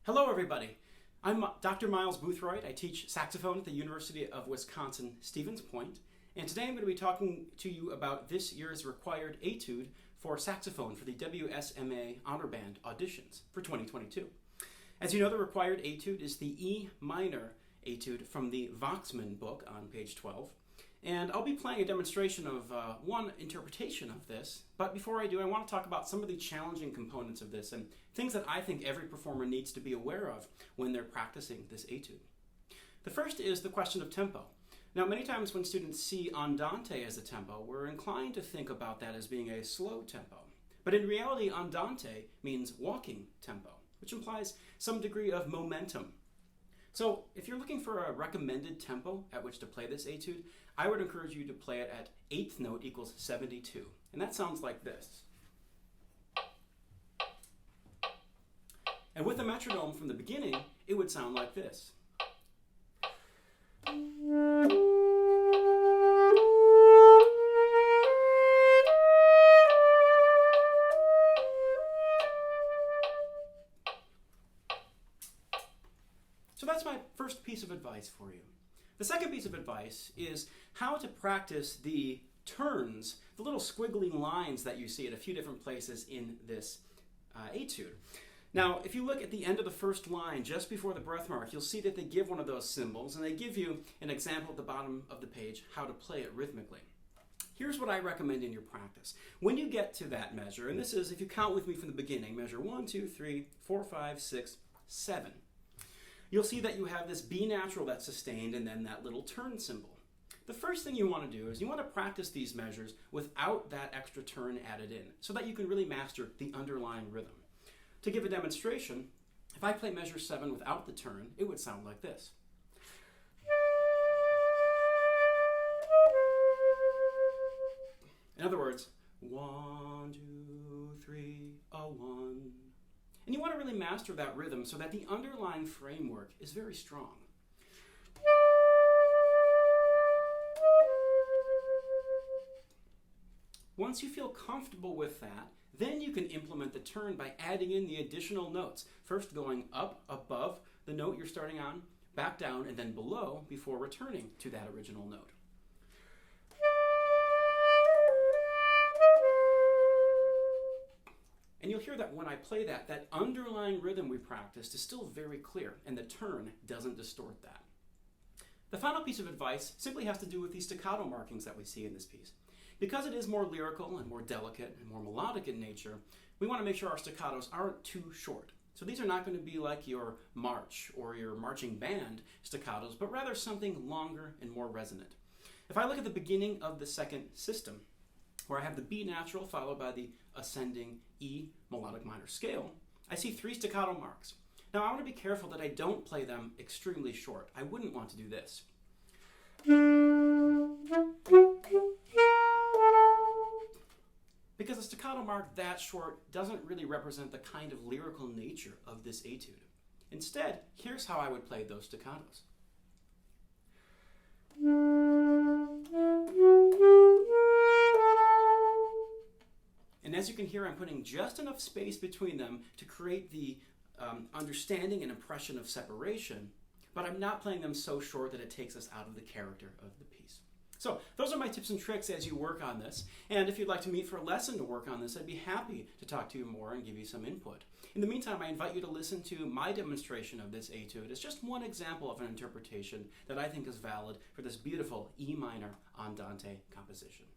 Hello everybody, I'm Dr. Myles Boothroyd. I teach saxophone at the University of Wisconsin-Stevens Point, and today I'm going to be talking to you about this year's required Etude for saxophone for the WSMA Honor Band auditions for 2022. As you know, the required Etude is the E minor Etude from the Waxman book on page 12. And I'll be playing a demonstration of one interpretation of this, but before I do, I want to talk about some of the challenging components of this and things that I think every performer needs to be aware of when they're practicing this Etude. The first is the question of tempo. Now, many times when students see andante as a tempo, we're inclined to think about that as being a slow tempo. But in reality, andante means walking tempo, which implies some degree of momentum. So if you're looking for a recommended tempo at which to play this Etude, I would encourage you to play it at 8th note equals 72. And that sounds like this. And with a metronome from the beginning, it would sound like this. So that's my first piece of advice for you. The second piece of advice is how to practice the turns, the little squiggly lines that you see at a few different places in this Etude. Now, if you look at the end of the first line, just before the breath mark, you'll see that they give one of those symbols, and they give you an example at the bottom of the page how to play it rhythmically. Here's what I recommend in your practice. When you get to that measure, and this is, if you count with me from the beginning, measure 1, 2, 3, 4, 5, 6, 7. You'll see that you have this B natural that's sustained and then that little turn symbol. The first thing you want to do is you want to practice these measures without that extra turn added in so that you can really master the underlying rhythm. To give a demonstration, if I play measure 7 without the turn, it would sound like this. In other words, 1, 2, 3, a 1. And you want to really master that rhythm so that the underlying framework is very strong. Once you feel comfortable with that, then you can implement the turn by adding in the additional notes. First going up above the note you're starting on, back down, and then below before returning to that original note. And you'll hear that when I play that, that underlying rhythm we practiced is still very clear, and the turn doesn't distort that. The final piece of advice simply has to do with the staccato markings that we see in this piece. Because it is more lyrical and more delicate and more melodic in nature, we want to make sure our staccatos aren't too short. So these are not going to be like your march or your marching band staccatos, but rather something longer and more resonant. If I look at the beginning of the second system, where I have the B natural followed by the ascending E melodic minor scale, I see 3 staccato marks. Now I want to be careful that I don't play them extremely short. I wouldn't want to do this. Because a staccato mark that short doesn't really represent the kind of lyrical nature of this Etude. Instead, here's how I would play those staccatos. And as you can hear, I'm putting just enough space between them to create the understanding and impression of separation, but I'm not playing them so short that it takes us out of the character of the piece. So those are my tips and tricks as you work on this. And if you'd like to meet for a lesson to work on this, I'd be happy to talk to you more and give you some input. In the meantime, I invite you to listen to my demonstration of this Etude as just one example of an interpretation that I think is valid for this beautiful E minor andante composition.